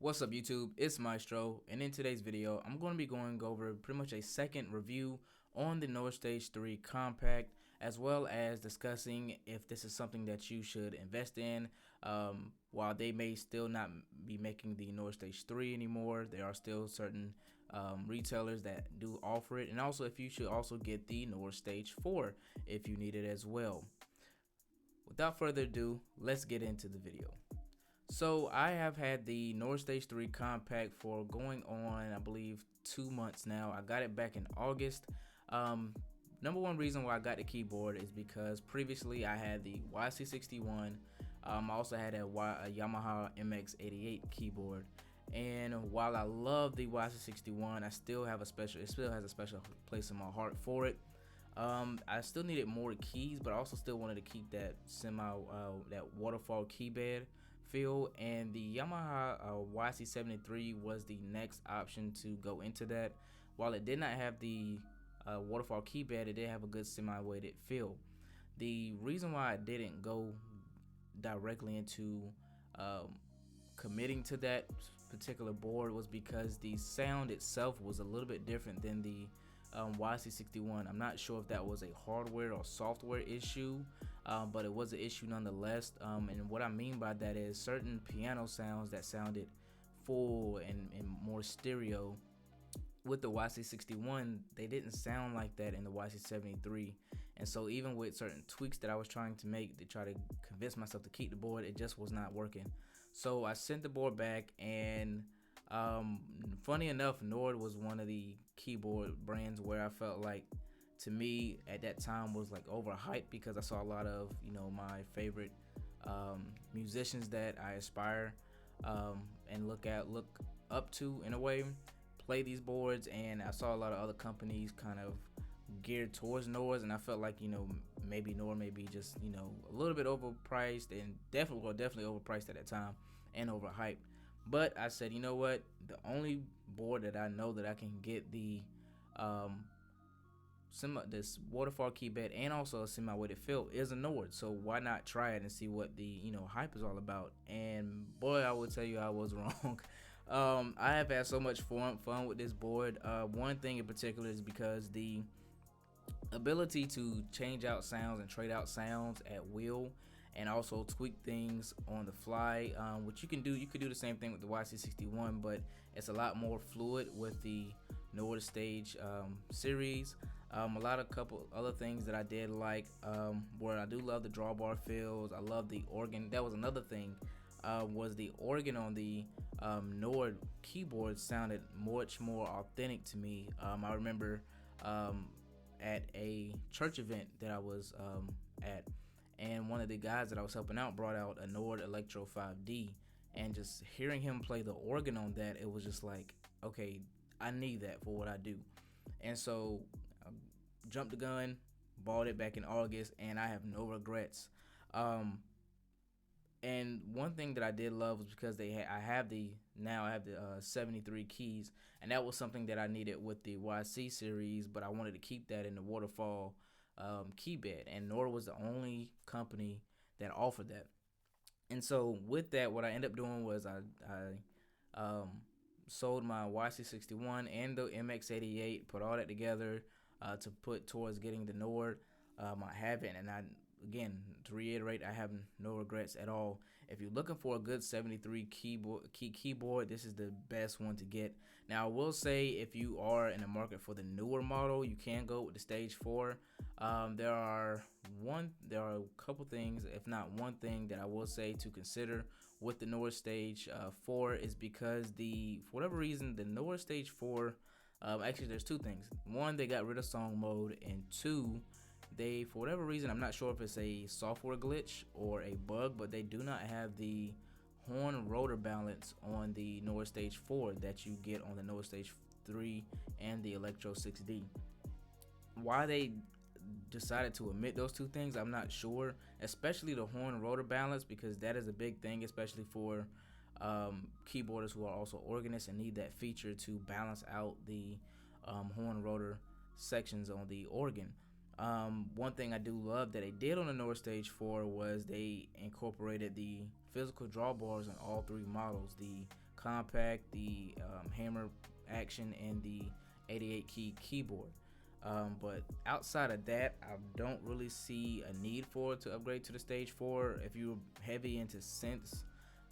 What's up YouTube, it's Maestro, and in today's video I'm going to be going over pretty much a second review on the North Stage 3 Compact, as well as discussing if this is something that you should invest in. While they may still not be making the North Stage 3 anymore, there are still certain retailers that do offer it, and also if you should also get the North Stage 4 if you need it as well. Without further ado, let's get into the video. So I have had the North Stage 3 Compact for going on, I believe, 2 months now. I got it back in August. Number one reason why I got the keyboard is because previously I had the YC61. I also had a Yamaha MX88 keyboard. And while I love the YC61, it still has a special place in my heart for it. I still needed more keys, but I also still wanted to keep that that waterfall key bed feel, and the Yamaha YC73 was the next option to go into that. While it did not have the waterfall key bed, it did have a good semi-weighted feel. The reason why I didn't go directly into committing to that particular board was because the sound itself was a little bit different than the YC61. I'm not sure if that was a hardware or software issue, but it was an issue nonetheless. And what I mean by that is certain piano sounds that sounded full and more stereo with the YC61, they didn't sound like that in the YC73. And so even with certain tweaks that I was trying to make to try to convince myself to keep the board, it just was not working. So I sent the board back, and funny enough, Nord was one of the keyboard brands where I felt like, to me at that time, was like overhyped, because I saw a lot of my favorite musicians that I aspire and look up to in a way play these boards, and I saw a lot of other companies kind of geared towards Nord, and I felt like maybe Nord may be just a little bit overpriced, and definitely overpriced at that time and overhyped. But I said, you know what, the only board that I know that I can get the this waterfall key bed and also a semi-weighted feel is a Nord, so why not try it and see what the hype is all about? And boy, I will tell you, I was wrong. I have had so much fun with this board. One thing in particular is because the ability to change out sounds and trade out sounds at will, and also tweak things on the fly, which you could do the same thing with the YC61, but it's a lot more fluid with the North Stage series. A couple other things that I did like, where I do love the drawbar fills. I love the organ. That was another thing, was the organ on the Nord keyboard sounded much more authentic to me. I remember at a church event that I was at, and one of the guys that I was helping out brought out a Nord Electro 5D, and just hearing him play the organ on that, it was just like, okay, I need that for what I do. And so I jumped the gun, bought it back in August, and I have no regrets. And one thing that I did love was because I have the 73 keys, and that was something that I needed with the YC series, but I wanted to keep that in the waterfall key bed, and Nord was the only company that offered that. And so with that, what I ended up doing was I sold my YC61 and the MX88, put all that together to put towards getting the Nord. I have it, and again, to reiterate, I have no regrets at all. If you're looking for a good 73 keyboard, this is the best one to get. Now, I will say, if you are in the market for the newer model, you can go with the Stage 4. There are a couple things, if not one thing, that I will say to consider with the North Stage 4 is because for whatever reason, the North Stage 4, actually there's two things. One, they got rid of song mode, and two, they, for whatever reason, I'm not sure if it's a software glitch or a bug, but they do not have the horn rotor balance on the North Stage 4 that you get on the North Stage 3 and the Electro 6D. Why they decided to omit those two things, I'm not sure, especially the horn rotor balance, because that is a big thing, especially for keyboarders who are also organists and need that feature to balance out the horn rotor sections on the organ. One thing I do love that they did on the North Stage 4 was they incorporated the physical drawbars in all three models, the compact, the hammer action, and the 88 key keyboard. But outside of that, I don't really see a need for it to upgrade to the Stage 4. If you're heavy into synths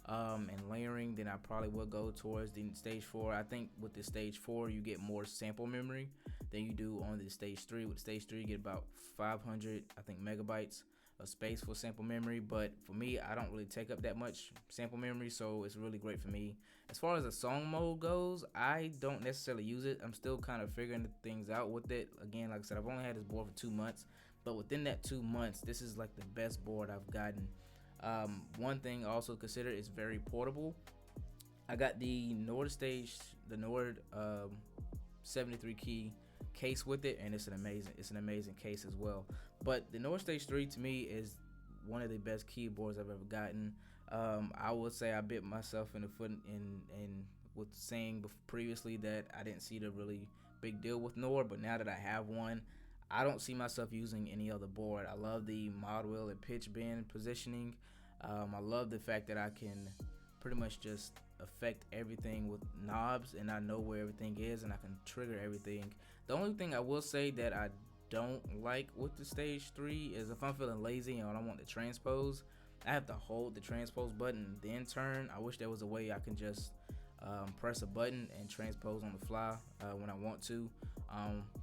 and layering, then I probably will go towards the Stage 4. I think with the Stage 4 you get more sample memory than you do on the Stage 3. With Stage 3 you get about 500 megabytes of space for sample memory, but for me, I don't really take up that much sample memory, so it's really great for me. As far as the song mode goes, I don't necessarily use it. I'm still kind of figuring things out with it. Again, like I said, I've only had this board for 2 months, but within that 2 months, this is like the best board I've gotten. One thing also consider, it's very portable. I got the Nord 73 key case with it, and it's an amazing case as well. But the Nord Stage 3 to me is one of the best keyboards I've ever gotten. I would say I bit myself in the foot in with saying previously that I didn't see the really big deal with Nord, but now that I have one, I don't see myself using any other board. I love the mod wheel and pitch bend positioning. I love the fact that I can pretty much just affect everything with knobs, and I know where everything is, and I can trigger everything. The only thing I will say that I don't like with the Stage 3 is if I'm feeling lazy and I don't want to transpose, I have to hold the transpose button and then turn. I wish there was a way I can just press a button and transpose on the fly when I want to.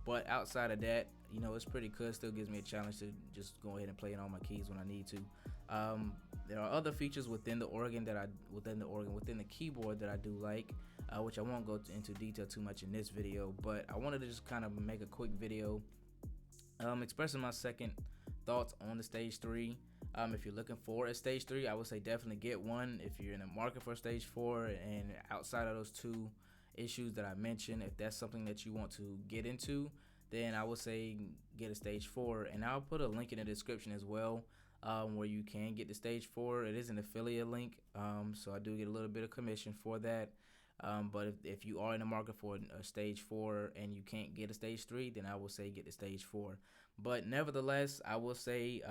But outside of that, you know, it's pretty good. Still gives me a challenge to just go ahead and play in all my keys when I need to. There are other features within the organ within the keyboard that I do like, which I won't go into detail too much in this video, but I wanted to just kind of make a quick video expressing my second thoughts on the Stage 3. If you're looking for a Stage 3, I would say definitely get one. If you're in the market for a Stage 4, and outside of those two issues that I mentioned, if that's something that you want to get into, then I would say get a Stage 4, and I'll put a link in the description as well, where you can get the Stage 4. It is an affiliate link, so I do get a little bit of commission for that. But if you are in the market for a Stage 4 and you can't get a Stage 3, then I will say get the Stage 4. But nevertheless, I will say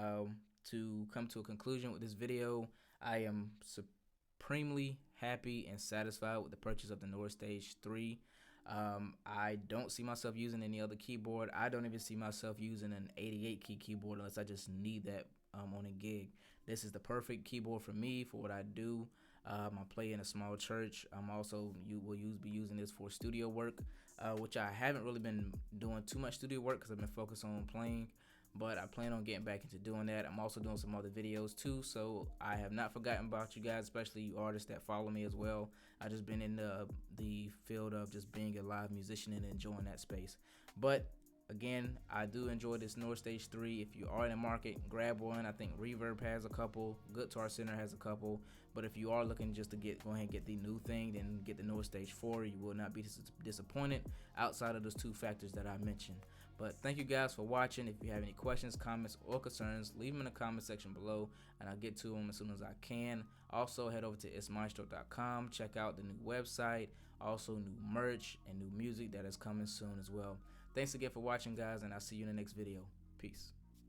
to come to a conclusion with this video, I am supremely happy and satisfied with the purchase of the Nord Stage 3. I don't see myself using any other keyboard. I don't even see myself using an 88 key keyboard unless I just need that on a gig. This is the perfect keyboard for me for what I do. I play in a small church. Be using this for studio work, which I haven't really been doing too much studio work because I've been focused on playing, but I plan on getting back into doing that. I'm also doing some other videos too, so I have not forgotten about you guys, especially you artists that follow me as well. I've just been in the field of just being a live musician and enjoying that space. But again, I do enjoy this Nord Stage 3. If you are in the market, grab one. I think Reverb has a couple, Guitar Center has a couple, but if you are looking just to go ahead and get the new thing, then get the Nord Stage 4. You will not be disappointed outside of those two factors that I mentioned. But thank you guys for watching. If you have any questions, comments, or concerns, leave them in the comment section below, and I'll get to them as soon as I can. Also, head over to itsmaestro.com. Check out the new website, also new merch and new music that is coming soon as well. Thanks again for watching, guys, and I'll see you in the next video. Peace.